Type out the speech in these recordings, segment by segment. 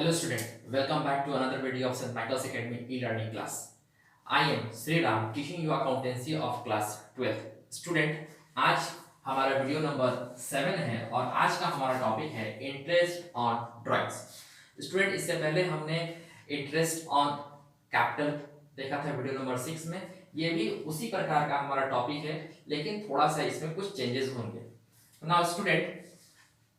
Hello student, welcome back to another video of St. Michael's Academy e-learning class. I am Sri Ram teaching you accountancy of class 12. Student, आज हमारा video number 7 है और आज का हमारा topic है interest on drawings. Student, इससे पहले हमने इंटरेस्ट ऑन कैपिटल देखा था वीडियो नंबर 6 में. ये भी उसी प्रकार का हमारा टॉपिक है, लेकिन थोड़ा सा इसमें कुछ चेंजेस होंगे. नाउ स्टूडेंट,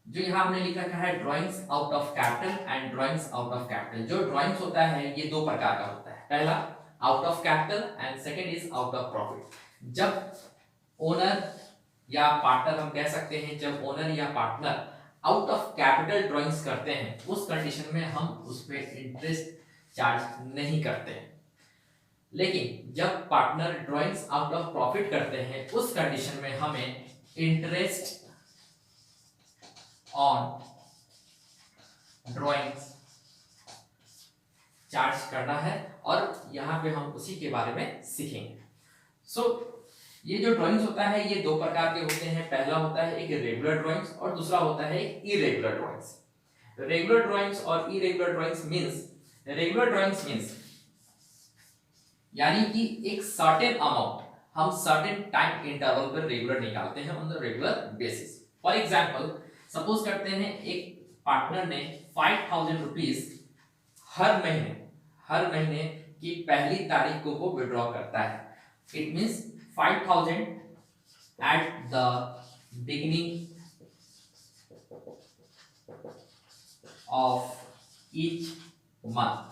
जो यहाँ हमने लिख रखा है drawings out of capital and drawings out of capital. जो ड्राइंग्स होता है ये दो प्रकार का होता है. पहला out of capital and second is out of profit. जब ओनर या पार्टनर, हम कह सकते हैं जब ओनर या partner out of capital drawings करते हैं, उस कंडीशन में हम उस पर इंटरेस्ट चार्ज नहीं करते हैं. लेकिन जब partner drawings out of profit करते हैं, उस कंडीशन में हमें इंटरेस्ट ऑन ड्राइंग्स चार्ज करना है और यहाँ पे हम उसी के बारे में सीखेंगे. ये जो ड्राइंग्स होता है ये दो प्रकार के होते हैं. पहला होता है एक रेगुलर ड्राइंग्स और दूसरा होता है एक इरेगुलर ड्राइंग्स. रेगुलर ड्राइंग्स और irregular drawings means, regular drawings means यानी कि एक सर्टेन अमाउंट हम सर्टेन टाइम इंटरवल पर रेगुलर निकालते हैं on the regular basis. For example, suppose करते हैं एक पार्टनर ने 5000 रुपीज हर महीने की पहली तारीख को वो विड्रॉ करता है. It means 5000 at the beginning of each month.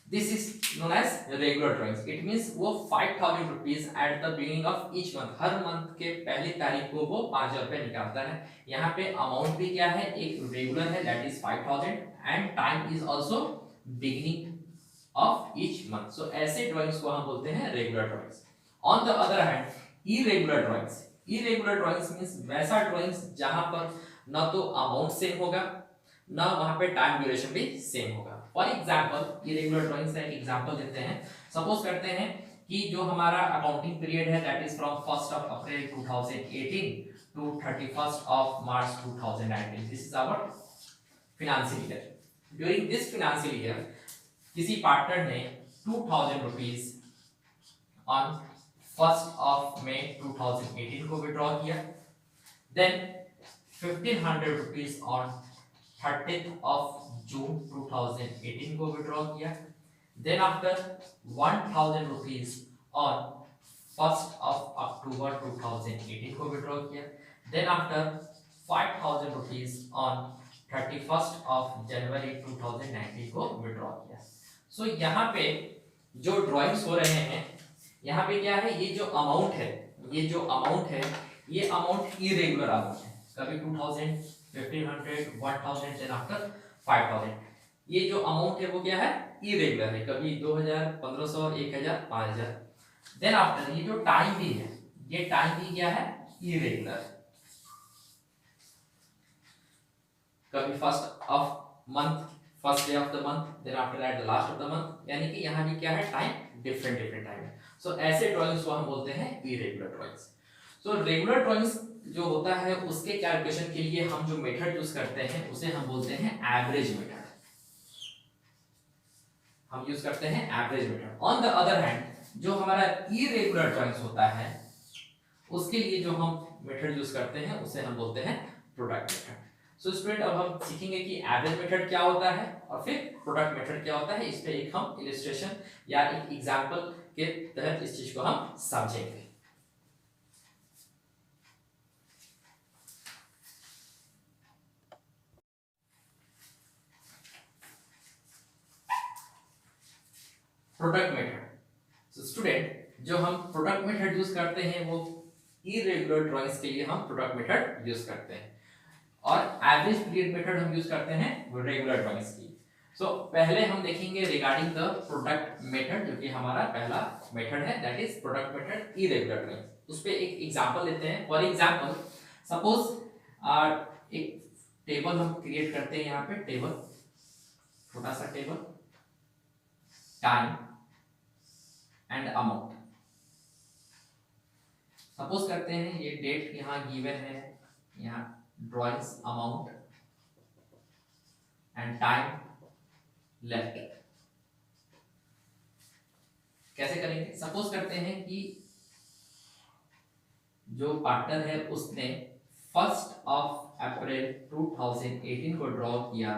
This is known as regular drawings. It means वो 5000 rupees at the beginning of each month, her month के पहली तारीख को वो 5000 रुपए निकालता है. यहाँ पे अमाउंट भी क्या है, एक रेगुलर है, that is 5000 and time is also beginning of each month. So ऐसे ड्राइंग्स को हम बोलते हैं regular drawings. On the other hand irregular drawings, irregular drawings means वैसा ड्राइंग्स जहां पर न तो अमाउंट सेम होगा, ना वहां पे टाइम ड्यूरेशन भी सेम होगा. फॉर एग्जांपल, इरेगुलर ड्राइंग्स का एक एग्जांपल देते हैं. सपोज करते हैं कि जो हमारा अकाउंटिंग पीरियड है that is from 1st of April 2018 to 31st of March 2019. This is our financial year. During this financial year किसी पार्टनर ने 2000 rupees on 1st of May 2018 को विड्रॉ किया. Then 1500 rupees on 30th of June 2018 को withdraw किया. Then after 1000 rupees on 1st of October 2018 को withdraw किया. Then after 5000 rupees on 31st of January 2019 को withdraw किया. So यहाँ पे जो ड्राइंग्स हो रहे हैं, यहाँ पे क्या है, ये जो अमाउंट है, ये अमाउंट इरेगुलर अमाउंट है. कभी 2000, 1500, 1000 देन आफ्टर 5000. ये जो अमाउंट है वो क्या है, इरेगुलर है. कभी 2000, 1500, 1000, 5000. देन आफ्टर ये जो टाइम भी है, ये टाइम भी क्या है, इरेगुलर. कभी first of month, first day of the month, then after at the last of the month. यानी कि यहाँ भी क्या है, टाइम डिफरेंट टाइम है. सो ऐसे ड्राइंग्स को हम बोलते हैं irregular drawings. So regular drawings जो होता है उसके कैलकुलेशन के लिए हम जो मेथड यूज करते हैं उसे हम बोलते हैं एवरेज मेथड. हम यूज करते हैं average method. On the other hand जो हमारा इरेगुलर ड्राइंग्स होता है उसके लिए जो हम मेथड यूज करते हैं उसे हम बोलते हैं प्रोडक्ट मेथड. सो स्टूडेंट, अब हम सीखेंगे कि एवरेज मेथड क्या होता है और फिर प्रोडक्ट मेथड क्या होता है. इस पे एक हम इलस्ट्रेशन या एक एग्जांपल के तहत इस चीज को हम समझेंगे. Product method. सो स्टूडेंट, जो हम प्रोडक्ट मेथड यूज करते हैं वो इरेगुलर ड्राइंग्स के लिए हम प्रोडक्ट मेथड यूज करते हैं और एवरेज पीरियड मेथड हम यूज करते हैं वो रेगुलर ड्राइंग्स की. सो पहले हम देखेंगे रिगार्डिंग द प्रोडक्ट मेथड, जो कि हमारा पहला मेथड है, that is product method irregular drawing. उस पे एक एग्जांपल लेते हैं. फॉर एग्जांपल, सपोज एक टेबल हम क्रिएट करते हैं. यहाँ पे टेबल, छोटा सा table, time and amount. Suppose करते हैं ये डेट यहाँ गिवन है, यहाँ drawings amount and time left. कैसे करेंगे? सपोज करते हैं कि जो पार्टनर है उसने 1 अप्रैल 2018 को ड्रॉ किया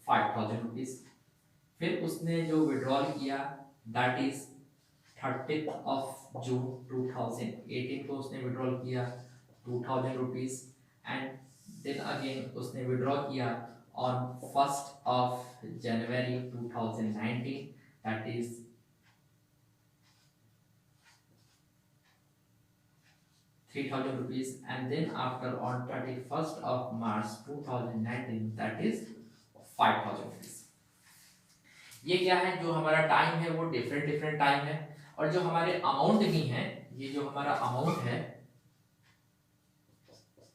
5000 रुपीज, फिर उसने जो विड्रॉल किया दैट इज 30 जून 2018 को उसने विड्रॉल किया 2000 रुपीज, एंड देन अगेन उसने विड्रॉ किया on 1 January 2019 that is 3000 rupees, and then after on 31st March 2019 that is 5000 rupees। ये क्या है? जो हमारा टाइम है वो डिफरेंट टाइम है, और जो हमारे अमाउंट भी हैं, ये जो हमारा अमाउंट है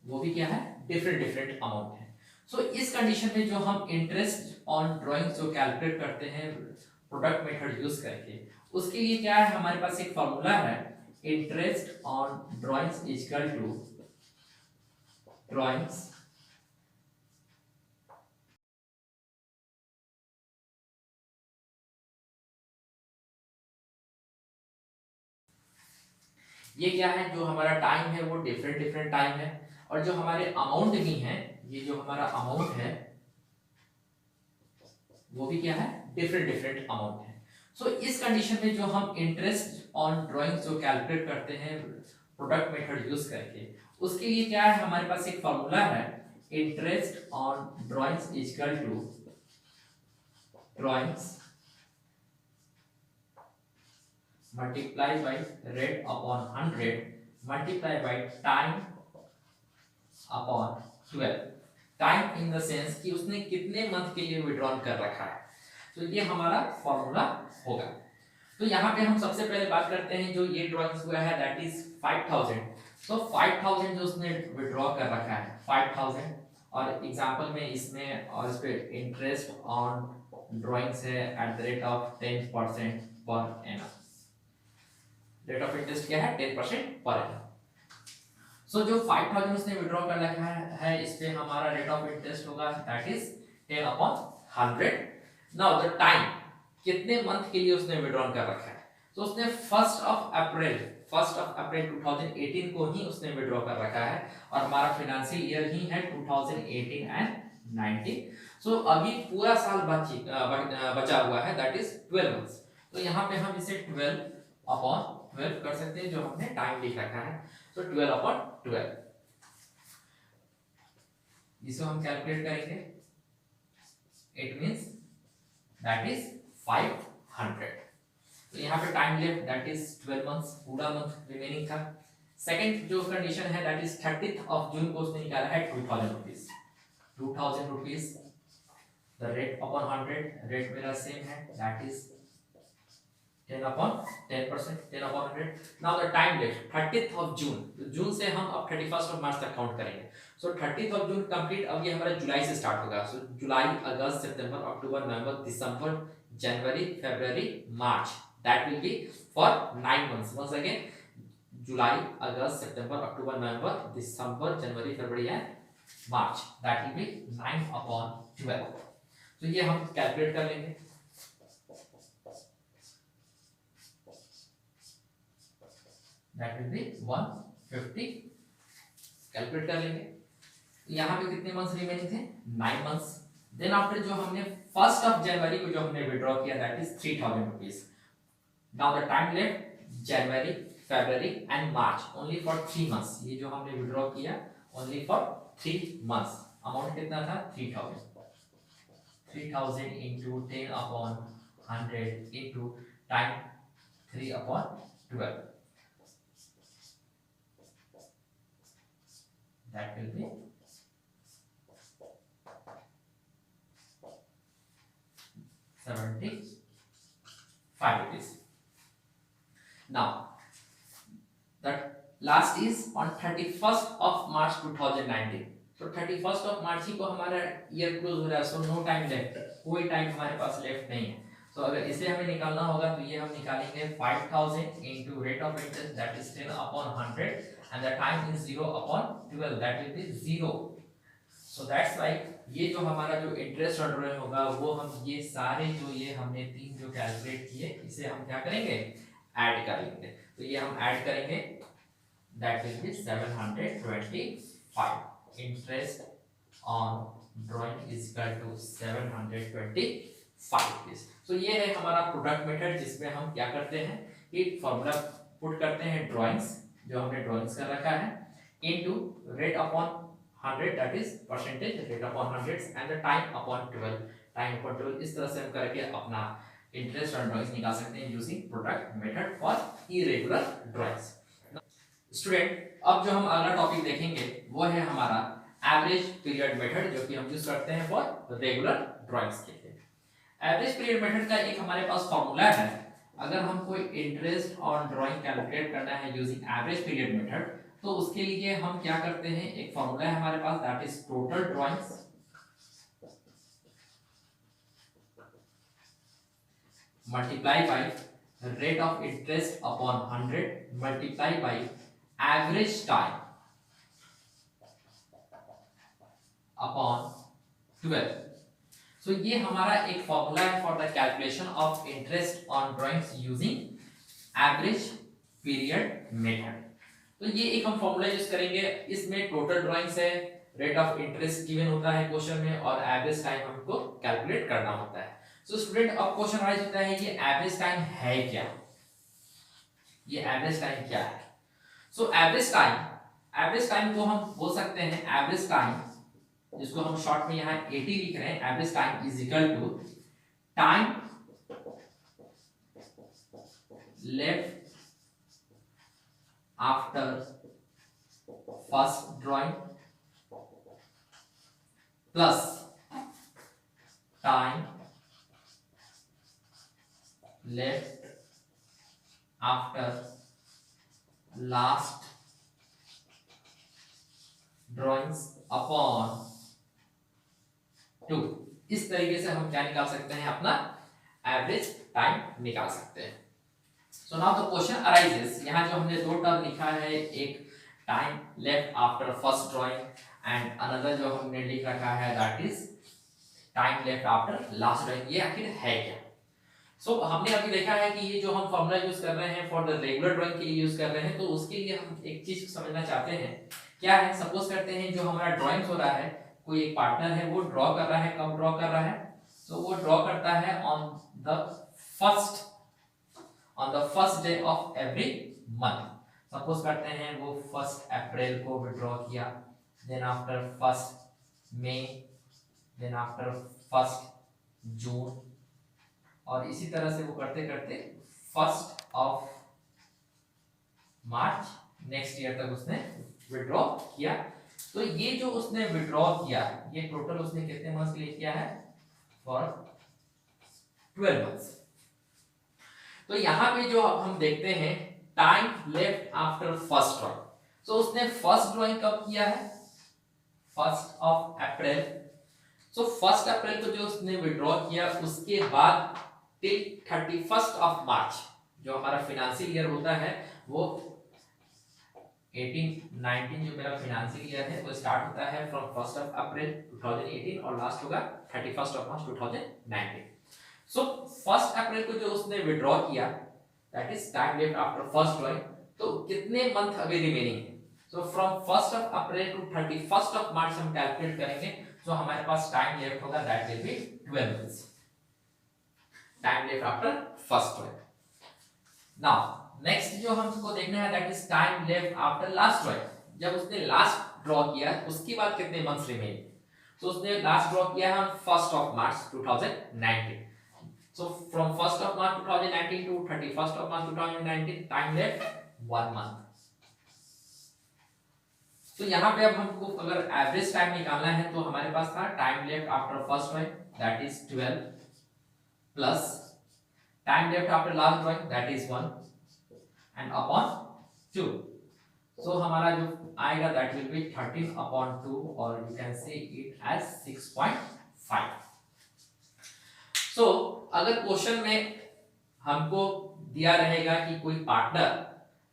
वो भी क्या है? डिफरेंट अमाउंट है। सो इस कंडीशन में जो हम इंटरेस्ट ऑन ड्राइंग्स जो कैलकुलेट करते हैं प्रोडक्ट मेथड यूज करके, उसके लिए क्या है? हमारे पास एक फॉर्मूला है, interest on drawings is equal to drawings ये क्या है? जो हमारा टाइम है वो डिफरेंट टाइम है, और जो हमारे अमाउंट भी हैं, ये जो हमारा अमाउंट है वो भी क्या है? डिफरेंट अमाउंट है। सो इस कंडीशन में जो हम इंटरेस्ट ऑन ड्राइंग्स जो कैलकुलेट करते हैं प्रोडक्ट मेथड यूज करके, उसके लिए क्या है? हमारे पास एक फॉर्मूला है, interest on drawings is equal to drawings multiply by rate upon 100 multiply by time upon 12। Time in the sense कि उसने कितने मंथ के लिए विड्रॉल कर रखा है। तो ये हमारा फॉर्मूला होगा। तो यहाँ पे हम सबसे पहले बात करते हैं जो ये ड्रॉइंग्स हुआ है दैट इज 5000। तो 5000 जो उसने विड्रॉ कर रखा है 5000, और एग्जांपल में इसमें और इस पे इंटरेस्ट ऑन ड्रॉइंग्स है at the rate of 10% per annum. Rate of interest क्या है? 10% पर एनम। सो जो 5000 उसने विड्रॉ कर रखा है इस पे हमारा रेट ऑफ इंटरेस्ट होगा that is 10/100। Now the time, कितने मंथ के लिए उसने विड्रॉ कर रखा है? तो उसने 1 अप्रैल 2018 को ही उसने विड्रॉ कर रखा है, और हमारा फाइनेंशियल ईयर ही है 2018 एंड 19। सो अभी पूरा साल बचा हुआ है दैट इज 12 मंथ्स। तो यहाँ पे हम इसे 12/12 कर सकते हैं, जो हमने टाइम लिख रखा है। तो 12/12 इसे हम कैलकुलेट करेंगे, इट मींस दैट इज 500। तो यहाँ पे time left that is 12 months, पूरा मंथ रिमेनिंग था। सेकंड जो कंडीशन है दैट इज 30 जून को उसने निकाला है 2000 rupees. 2000 rupees the rate upon 100, rate मेरा सेम है that is 10/10%, 10/100। Now the time left 30 जून, तो जून से हम अब 31 मार्च तक काउंट करेंगे। सो 30 जून कंप्लीट, अब ये हमारा जुलाई से स्टार्ट होगा। सो जुलाई, अगस्त, सितंबर, अक्टूबर, नवंबर, दिसंबर, जनवरी, फरवरी, मार्च, that will be for 9 months. Once again, July, August, September, October, November, December, January, February and March. That will be 9/12. तो ये हम कैलकुलेट कर लेंगे। That will be 150। कैलकुलेट कर लेंगे। यहाँ पे कितने मंथ्स रिमेनिंग थे? 9 मंथ्स। देन आफ्टर जो हमने 1 जनवरी को जो हमने विड्रॉ किया that is 3000 rupees. Now the time left January, February and March only for 3 months। ये जो हमने विड्रॉ किया only for 3 months। अमाउंट कितना था? 3000। 3000 into 10/100 into time 3/12। That will be 75 rupees। Now, the last is on 31st March 2019। तो 31st मार्च ही को हमारा year close हो रहा है। सो नो टाइम लेफ्ट, कोई टाइम हमारे पास लेफ्ट नहीं है। सो अगर इसे हमें निकालना होगा तो ये हम निकालेंगे 5000 into rate of interest that is 10/100 and the time is 0/12 that will be 0। So that's like ये जो हमारा जो इंटरेस्ट ऑन ड्राइंग होगा वो हम ये सारे जो ये हमने तीन जो कैलकुलेट किए इसे हम क्या करेंगे, ऐड करेंगे। तो ये हम ऐड करेंगे, that will be 725 interest on drawing is equal to 725। So ये है हमारा प्रोडक्ट मेथड जिसमें हम क्या करते हैं कि फॉर्मूला पुट करते हैं ड्राइंग्स जो हमने ड्राइंग्स कर रखा है into rate upon 100 that is percentage rate upon hundreds and the time upon 12 time upon 12। इस तरह से हम करके अपना इंटरेस्ट ऑन ड्राइंग्स निकाल सकते हैं using product method for irregular drawings. Student अब जो हम अगला टॉपिक देखेंगे वो है हमारा एवरेज पीरियड मेथड जो कि हम यूज करते हैं फॉर रेगुलर ड्राइंग्स के लिए। एवरेज पीरियड मेथड का एक हमारे पास फॉर्मूला है। अगर हम कोई इंटरेस्ट ऑन ड्राइंग कैलकुलेट करना है यूजिंग एवरेज पीरियड मेथड तो उसके लिए हम क्या करते हैं, एक फॉर्मूला है हमारे पास that is total drawings multiply by rate of interest upon 100 multiply by average time upon 12। So ये हमारा एक फॉर्मूला है for the calculation of interest on drawings using average period method. तो ये एक हम फॉर्मूला यूज करेंगे, इसमें टोटल ड्राइंग्स है, रेट ऑफ इंटरेस्ट गिवन होता है क्वेश्चन में और एवरेज टाइम हमको कैलकुलेट करना होता है। सो स्टूडेंट अब क्वेश्चन राइज होता है ये एवरेज टाइम है क्या, ये एवरेज टाइम क्या है। सो एवरेज टाइम को हम बोल सकते हैं एवरेज टाइम जिसको हम शॉर्ट में यहाँ 80 लिख रहे हैं, average time is equal to time left after first drawing plus time left after last drawings upon 2। इस तरीके से हम क्या निकाल सकते हैं, अपना एवरेज टाइम निकाल सकते हैं। So now the question arises, यहाँ जो हमने दो टर्म लिखा है, एक time left after first drawing and another जो हमने लिख रखा है that is time left after last drawing, ये आखिर है क्या। सो हमने अभी देखा है कि ये जो हम फॉर्मूला यूज कर रहे हैं फॉर द रेगुलर ड्राइंग के लिए यूज कर रहे हैं, तो उसके लिए हम एक चीज समझना चाहते हैं क्या है। सपोज करते हैं जो हमारा ड्राइंग हो रहा है, कोई एक पार्टनर है वो ड्रॉ कर रहा है, कब ड्रॉ कर रहा है, तो वो ड्रॉ करता है on the first day of every month. Suppose करते हैं वो 1 अप्रैल को विड्रॉ किया, देन आफ्टर 1 मई, देन आफ्टर 1 जून, और इसी तरह से वो करते करते 1 मार्च नेक्स्ट ईयर तक उसने विड्रॉ किया। तो ये जो उसने विड्रॉ किया, ये टोटल उसने कितने मंथ्स के लिए किया है, फॉर 12 मंथ्स। तो यहाँ पे जो हम देखते हैं time left after first drawing, so उसने फर्स्ट ड्राइंग कब किया है, 1 अप्रैल। सो 1 अप्रैल को जो उसने विड्रॉ किया उसके बाद टिल 31 मार्च जो हमारा फाइनेंशियल ईयर होता है वो 18-19 जो मेरा फाइनेंशियल ईयर है वो स्टार्ट होता है फ्रॉम 1 अप्रैल 2018 और लास्ट होगा 31 मार्च 2019। सो 1 अप्रैल को जो उसने विड्रॉ किया that is time left after first drawing, तो कितने मंथ अभी रिमेनिंग है। सो फ्रॉम 1 अप्रैल टू 31 मार्च हम कैलकुलेट करेंगे, सो हमारे पास टाइम लेफ्ट होगा that will B 12 months, time left after first drawing. Now next जो हमको देखना है that is time left after last drawing, जब उसने लास्ट ड्रॉ किया उसके बाद कितने मंथ्स रिमेन। तो उसने लास्ट ड्रॉ किया है 1 मार्च 2019, so from 1 March 2019 to 31 March 2019 time left 1 month। तो यहाँ पे अब हमको अगर एवरेज टाइम निकालना है तो हमारे पास था time left after first drawing that is 12 plus time left after last drawing that is 1 and upon 2। So हमारा जो आएगा दैट विल बी 13/2 और you can say it as 6.5। So अगर क्वेश्चन में हमको दिया रहेगा कि कोई पार्टनर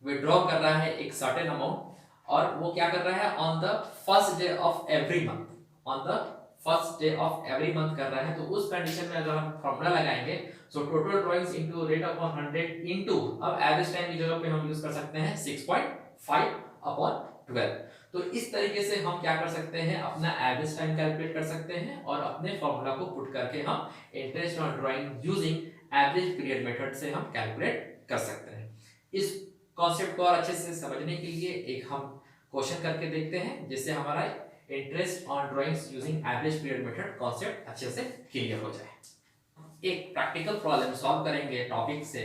विड्रॉ कर रहा है एक सर्टेन अमाउंट और वो क्या कर रहा है on the first day of every month, on the first day of every month कर रहा है, तो उस कंडीशन में अगर हम फॉर्मूला लगाएंगे, so total drawings into rate upon 100 into, अब एवरेज टाइम की जगह पे हम यूज कर सकते हैं 6.5 अपॉन 12। तो इस तरीके से हम क्या कर सकते हैं, अपना एवरेज टाइम कैलकुलेट कर सकते हैं और अपने फॉर्मूला को पुट करके हम interest on drawing using average period method से हम कैलकुलेट कर सकते हैं। इस कॉन्सेप्ट को और अच्छे से समझने के लिए एक हम क्वेश्चन करके देखते हैं, जिससे हमारा interest on drawings using average period method concept अच्छे से क्लियर हो जाए। एक प्रैक्टिकल प्रॉब्लम सॉल्व करेंगे टॉपिक से,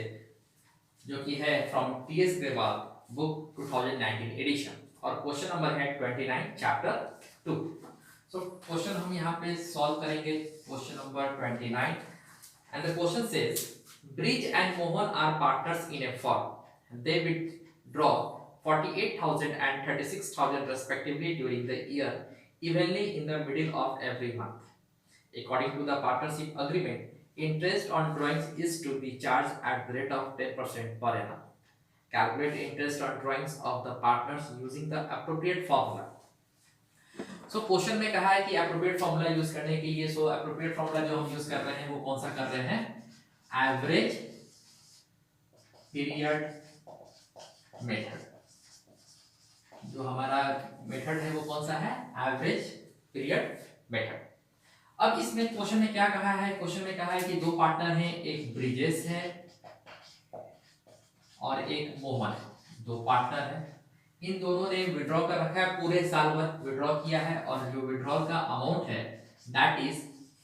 जो कि है from TS Grewal book 2019 edition, और क्वेश्चन नंबर है 29 चैप्टर 2। सो क्वेश्चन हम यहाँ पे सॉल्व करेंगे, question number 29, and the question says Brij and Mohan are partners in a firm, they withdraw 48,000 and 36,000 respectively during the year, evenly in the middle of every month. According to the partnership agreement, interest on drawings is to be charged at the rate of 10% per annum. Calculate interest on drawings of the partners using the appropriate formula. So question में कहा है कि appropriate formula use करने के लिए, so appropriate formula जो हम use कर रहे हैं वो कौन सा कर रहे हैं, एवरेज पीरियड मेथड। जो हमारा मेथड है वो कौन सा है, एवरेज पीरियड मेथड। अब इसमें क्वेश्चन में क्या कहा है, क्वेश्चन में कहा है कि दो पार्टनर हैं, एक ब्रिजेश है और एक मोहन है, दो पार्टनर है। इन दोनों ने विड्रॉ कर रखा है, पूरे साल भर विड्रॉ किया है, और जो विड्रॉल का अमाउंट है that is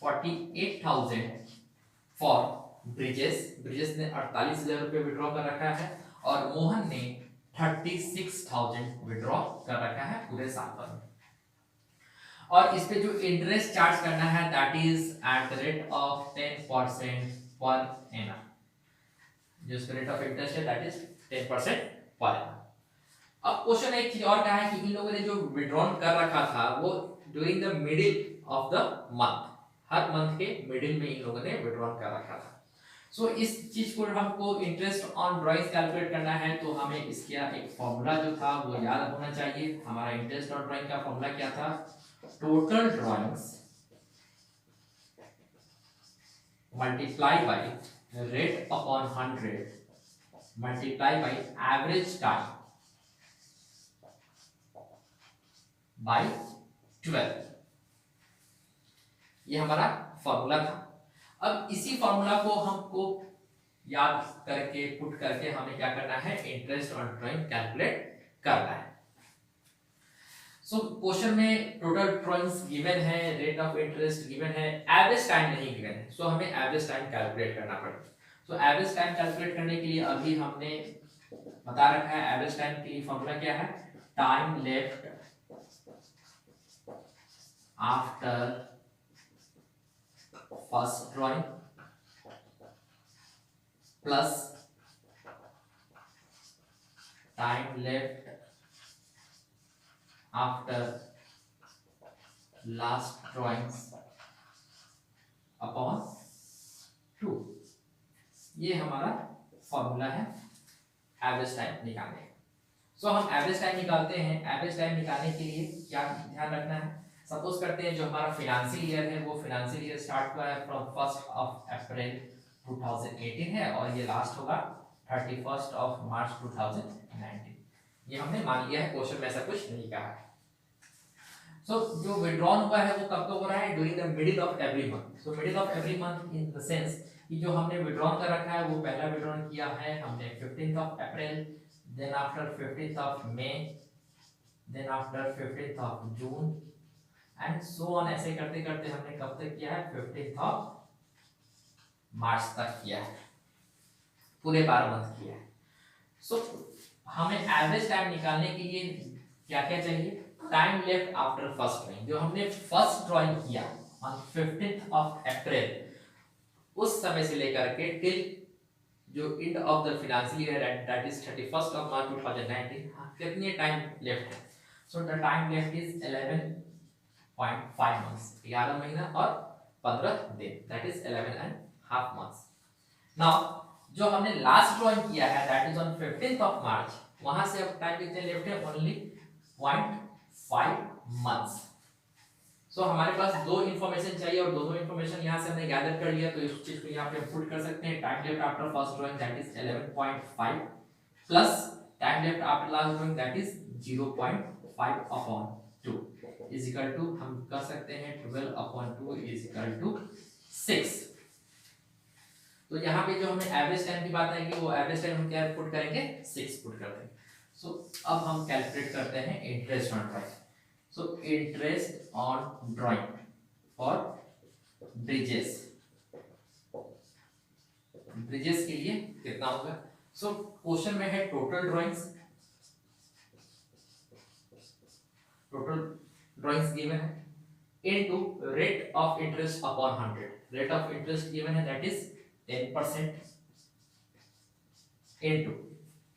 48,000 for Brijesh, Brijesh ने 48,000 रुपये विड्रॉ कर रखा है, और मोहन ने 36,000 विड्रॉ कर रखा है पूरे साल भर में। और इस पे जो इंटरेस्ट चार्ज करना है that is at the rate of 10% per annum, जो इसका रेट ऑफ इंटरेस्ट है दैट इज 10% पर एनम। अब क्वेश्चन एक चीज और कहा है कि इन लोगों ने जो विड्रॉन कर रखा था वो during the middle of the month, her month के मिडिल में इन लोगों ने विड्रॉन कर रखा था। सो इस चीज को हमको इंटरेस्ट ऑन ड्राइंग्स कैलकुलेट करना है, तो हमें इसका एक फॉर्मूला जो था वो याद होना चाहिए। हमारा इंटरेस्ट ऑन ड्राइंग का फॉर्मूला क्या था, total drawings multiply by rate upon 100 multiply by average time by 12, ये हमारा फॉर्मूला था। अब इसी फॉर्मूला को हमको याद करके पुट करके हमें क्या करना है, इंटरेस्ट ऑन ड्राइंग कैलकुलेट करना है। सो क्वेश्चन में टोटल ड्राइंग्स गिवन है, रेट ऑफ इंटरेस्ट गिवन है, एवरेज टाइम नहीं गिवन है, सो हमें एवरेज टाइम कैलकुलेट करना पड़ेगा। सो एवरेज टाइम कैलकुलेट करने के लिए अभी हमने बता रखा है, एवरेज टाइम के लिए फॉर्मूला क्या है, time left after first drawing plus time left after last drawings upon 2। ये हमारा फॉर्मूला है एवरेज टाइम निकालने का। सो हम एवरेज टाइम निकालते हैं। एवरेज टाइम निकालने के लिए क्या ध्यान रखना है, सपोज करते हैं जो हमारा फाइनेंशियल ईयर है वो फाइनेंशियल ईयर स्टार्ट हुआ है फ्रॉम 1 अप्रैल 2018 है, और ये लास्ट होगा 31 मार्च 2019। ये हमने मान लिया है, क्वेश्चन में ऐसा कुछ नहीं कहा है। सो जो विड्रॉन हुआ है वो कब तक हो रहा है, during the middle of every month. So middle of every month in the sense कि जो हमने विड्रॉन कर रखा है वो पहला विड्रॉन किया है हमने 15 April, then after 15 May, then after 15 June and so on, ऐसे करते करते हमने कब तक किया है, 15 मार्च तक किया है, पूरे 12 मंथ किया है। सो हमें एवरेज टाइम निकालने के लिए क्या क्या चाहिए, time left after first drawing. जो हमने फर्स्ट ड्राइंग किया ऑन 15 अप्रैल, उस समय से लेकर के टिल जो end of the financial year that is 31 मार्च 2019, कितने टाइम लेफ्ट है। So the time left is 11.5 months, 11 महीना और 15 दिन, दैट इज 11.5 मंथ्स। नाउ जो हमने लास्ट ड्राइंग किया है दैट इज ऑन 15 मार्च, वहां से अब टाइम कितने लेफ्ट है, ओनली 0.5 मंथ्स। सो हमारे पास दो इन्फॉर्मेशन चाहिए और दोनों इन्फॉर्मेशन यहाँ से हमने गैदर कर लिया, तो इस चीज को यहाँ पे पुट कर सकते हैं। Time left after first drawing that is 11.5 plus time left after last drawing that is 0.5 upon 2 is equal to, हम कर सकते हैं 12 अपॉन 2 इज इक्वल टू 6। तो यहाँ पे जो हमें एवरेज टाइम की बात आएगी वो एवरेज टाइम हम क्या पुट करेंगे, 6 पुट कर देंगे। सो अब हम कैलकुलेट करते हैं interest on drawing. So interest on drawing for Brijesh, Brijesh के लिए कितना होगा। सो क्वेश्चन में है total drawings, total drawings given है into rate of interest upon 100। Rate of interest given है that is 10% into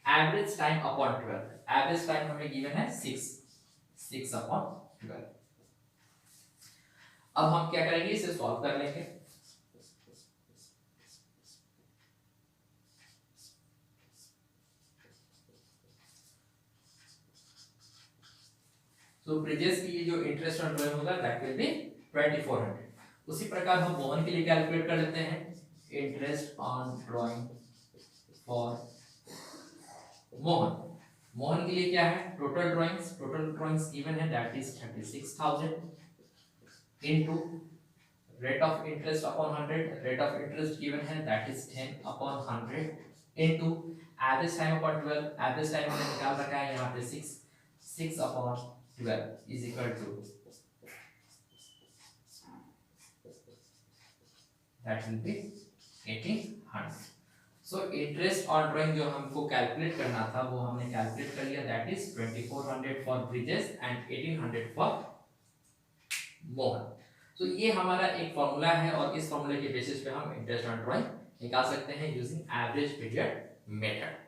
average time upon 12। Average time हमें given है 6 अपॉन 12। अब हम क्या करेंगे, इसे सॉल्व कर लेंगे। तो ब्रिजेस के लिए जो इंटरेस्ट ऑन ड्राइंग होगा दैट विल बी 2400। उसी प्रकार हम मोहन के लिए कैलकुलेट कर लेते हैं interest on drawing for Mohan. Mohan के लिए क्या है, टोटल ड्राइंग्स गिवन है that is 36,000 into rate of interest upon 100। Rate of interest given है that is 10 upon 100 into average time upon 12। Average time हमने निकाल रखा है यहाँ पे 6 upon 12 is equal to that will be 1800। So interest on drawing जो हमको calculate करना था वो हमने कैलकुलेट कर लिया, that is 2400 for bridges and 1800 for Mohan. तो ये हमारा एक फॉर्मूला है और इस फॉर्मूले के बेसिस पे हम इंटरेस्ट ऑन ड्राइंग निकाल सकते हैं यूजिंग एवरेज पीरियड मेथड।